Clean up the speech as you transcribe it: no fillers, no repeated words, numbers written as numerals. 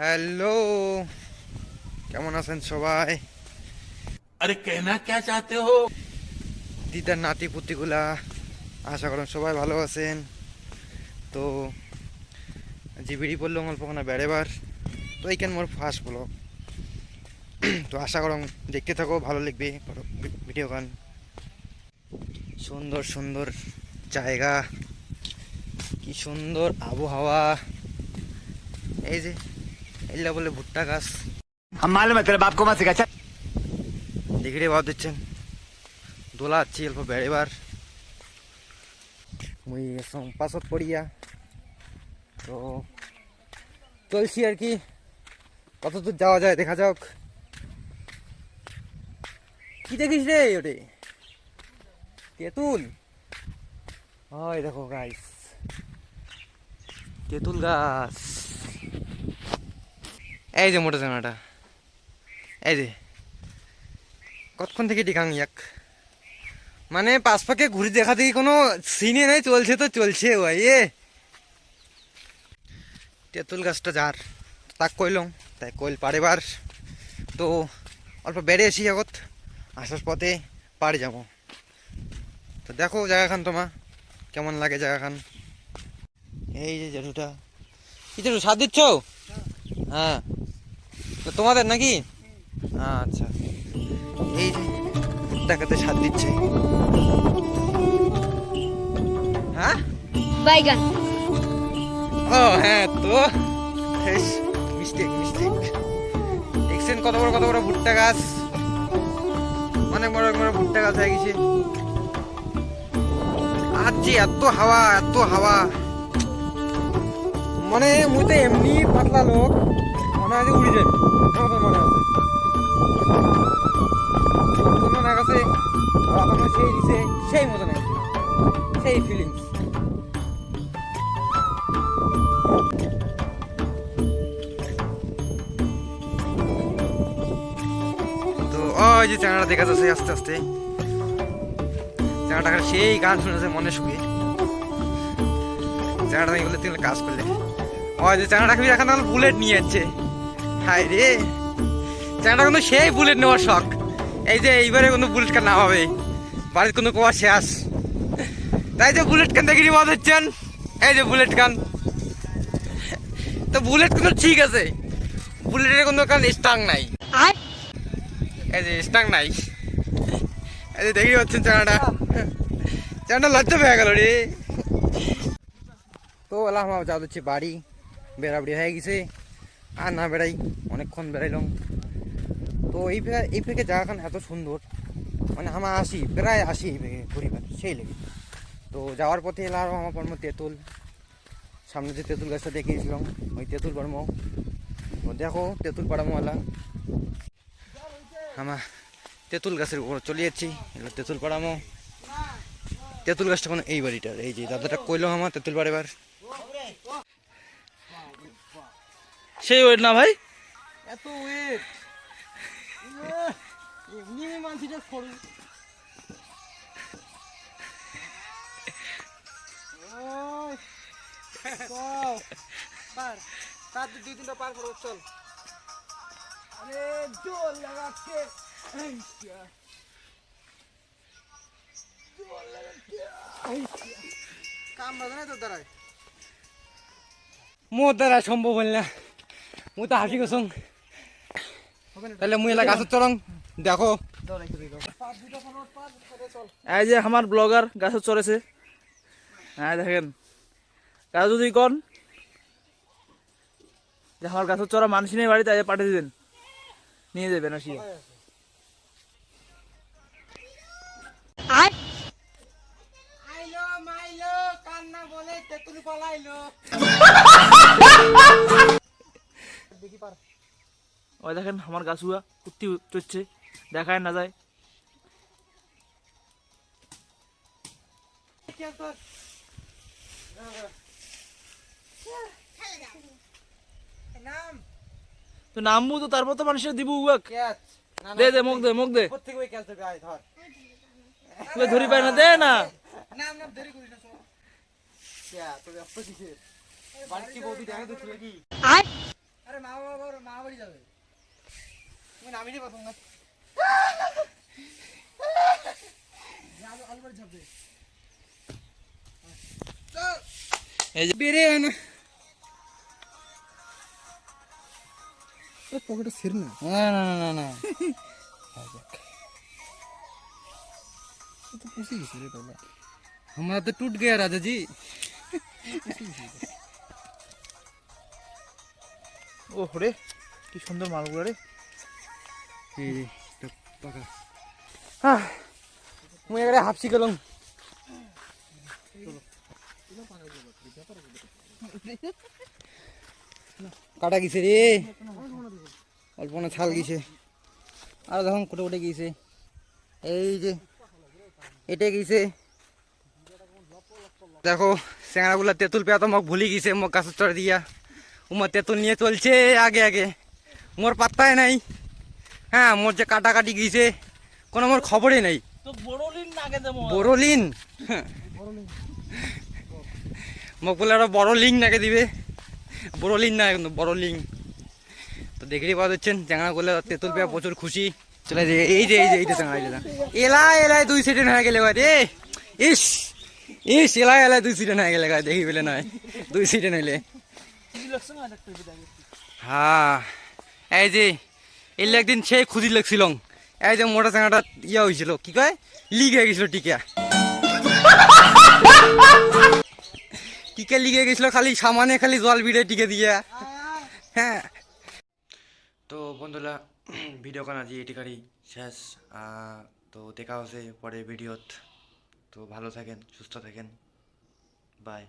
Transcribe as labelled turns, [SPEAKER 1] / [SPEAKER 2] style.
[SPEAKER 1] Hello, কেমন আছেন সবাই?
[SPEAKER 2] अरे कहना क्या चाहते हो।
[SPEAKER 1] দিদার নাতি পুতিগুলা, আশা করেন সবাই ভালো আছেন। তো জিবিডি পড়লাম অল্পখানা বেড়েবার, তো এইখান মোর ফার্স্ট ব্লগ। তো আশা করম দেখতে থাকো, ভালো লাগবে ভিডিও গান। সুন্দর সুন্দর জায়গা, কি সুন্দর আবহাওয়া। এই যে এগুলা বলে ভুট্টা গাছ।
[SPEAKER 3] हम मालूम है तेरे बाप को मत सिखा। चल
[SPEAKER 1] দেখি রে বাদ দিচ্ছেন, দোলা আছি অল্প বেড়েবার। মুই পাছত পড়িয়া তো চলছি আর কি, কত দূর যাওয়া যায় দেখা যাক। কি দেখিস রে ওটে? তেঁতুল। হয় দেখো গাইস, তেঁতুল গাছ। এই যে মোটা জানাটা, এই যে কতক্ষণ থেকে টিকাং ইয়াক, মানে পাশ পাকে ঘুরে দেখা দেখি কোনো সিনে নাই, চলছে তো চলছে ভাই। তেঁতুল গাছটা যার তাক কইলং, তাই কইল পাড়েবার। তো অল্প বেড়ে এসি আগত, আসার পথে পাড়ে যাবো। তো দেখো জায়গাখান তোমার কেমন লাগে জায়গাখান। এই যে জেঠুটা, কি জেঠু সার দিচ্ছ? হ্যাঁ, তো তোমাদের নাকি? আচ্ছা, এই যে টাকাতে সার দিচ্ছে। হ্যাঁ
[SPEAKER 4] বাইগান।
[SPEAKER 1] ও হ্যাঁ, তো মিস্টেক মিস্টেক। দেখছেন কত বড় ভুট্টা গাছ, অনেক বড় বড় ভুট্টা গাছ হয়ে গেছে। আজ যে এত হাওয়া এত হাওয়া, মানে মুই তো এমনি পাতলা লোক, মনে হয় যে উড়ে যাবে মনে আছে। মনে গেছে সেই দিছে, সেই মতো লাগছে, সেই ফিলিংস। তো ওই যে চ্যানেলটা দেখা যাচ্ছে আস্তে আস্তে, চ্যানেলটা সেই গান শুনেছে মনে শুয়ে। চ্যানেলটা বলে তুমি কাজ করলে, ওই যে চ্যানেলটা এখন বুলেট নিয়ে যাচ্ছে। হাই রে, চ্যানেলটা কিন্তু সেই বুলেট নেওয়ার শখ। এই যে এইবারে কোনো বুলেট কান নামাবে, বাড়ির কোনো কোয়া শেষ, তাই যে বুলেট কান দেখি মত হচ্ছেন। এই যে বুলেট কান, তো বুলেট কিন্তু ঠিক আছে, বুলেটের কোনো কান স্টাং নাই। এই যে স্টাং নাই, এই যে দেখি পাচ্ছেন চ্যানেলটা লজ্জা পেয়ে গেল রে। তো এলাম আমার যা হচ্ছে বাড়ি, বেড়াবড়ি হয়ে গেছে, আর না বেড়াই অনেকক্ষণ বেড়াইলাম। তো এই ফেকে জায়গাখান এত সুন্দর, মানে আমার প্রায় আসি এই ফেকে পরিবার সেই লেগে। তো যাওয়ার পথে এলাম আমার পর্ম তেঁতুল, সামনে যে তেঁতুল গাছটা দেখিয়েছিলাম ওই তেঁতুল পর্ম। ও দেখো তেঁতুল পাড়ামো এলাম, আমার তেঁতুল গাছের উপর চলে যাচ্ছি। এবার তেঁতুল পাড়ামো, তেঁতুল গাছটা কোনো এই বাড়িটার, এই যে দাদাটা কইলাম আমার তেঁতুল পাড়েবার।
[SPEAKER 5] সেই ওয়েট না ভাই,
[SPEAKER 1] এত ওয়েট এমনি মানসিটা সরু। পার দুই তিনটা পার করো, চল। আরে জোর লাগাচ্ছে, কাম বাজে না তোর দ্বারায়, মোর দ্বারা সম্ভব হল না। মুই তো হাসি গেছং, তাহলে মুই এলা গাছের চরং দেখো।
[SPEAKER 5] এই যে আমার ব্লগার গাছে চড়েছে। হ্যাঁ দেখেন, গাছ যদি কন যে আমার গাছের চড়া মানুষ নেই বাড়িতে, পাঠিয়ে দিবেন, নিয়ে যাবেন আসিয়া।
[SPEAKER 1] আইলো মাইলো কান্না বলে তেঁতুল পালাইলো। দেখি পার,
[SPEAKER 5] ওই দেখেন আমার গাছুয়া কুত্তি চড়ছে, দেখায় না যায়। তো নামবো তো, তারপর তো মানুষের দিব উয়াক। দে দে মুখ দে, মুখ দে, ধরি পাই না, দে না।
[SPEAKER 1] বাড়ি কি বৌদি দেখা দেখছিল কি? আরে মা বাবা মা বাড়ি যাবে নামিনি প্রথম না আলবাড়ি যাবে
[SPEAKER 5] এই যে
[SPEAKER 1] বেরে না পকেটে ছির না
[SPEAKER 5] না না না না
[SPEAKER 1] तो पूछी किसी रे टोला हमारा तो टूट गया राजा जी
[SPEAKER 5] ও রে কি সুন্দর মালগুলো রে
[SPEAKER 1] ये तो पका हाँ मैं एक हाफ सी करूँ কাটা গেছে রে অল্প না ছাল গেছে আর দেখুন কোটে কোটে গেছে এই যে এটা গেছে দেখো স্যাংরাগুলা তেঁতুল পেয়া তো মোক ভুলি গেছে মোক গাছের চড়ে দিয়া উমার তেঁতুল নিয়ে চলছে আগে আগে মোর পাত্তাই নাই হ্যাঁ মোর যে কাটাকাটি গিয়েছে কোনো মোর খবরই নাই
[SPEAKER 5] তো বড়লিন নাগে দেবো
[SPEAKER 1] বড়লিন মোক বলে আরো বড় লিং নাকি দিবে বড় লিং না কিন্তু বড় লিং তো দেখেই পাওয়া যাচ্ছেন চ্যাংড়াগুলো তেঁতুল পেয়ে প্রচুর খুশি চলে যে এই যে চ্যাংড়া এলাই দুই সিটে হয়ে গেলে রে ইস ইস এলাই দুই সিটে হয়ে গেলে দেখি পেলে নয় দুই সিটে নাইলে হ্যাঁ এই যে এলে একদিন সেই খুঁজি লাগছিল এই যে মোটা চ্যাংড়াটা ইয়া হয়েছিল কি কয় লিগে গেছিল টিকা টিকে লিগে গেছিল খালি সামানে খালি জল ভিড়ে টিকে দিয়া হ্যাঁ তো বন্ধুরা ভিডিও কানা যে এটিকারই শেষ তো দেখা হচ্ছে পরে ভিডিওত তো ভালো থাকেন সুস্থ থাকেন বাই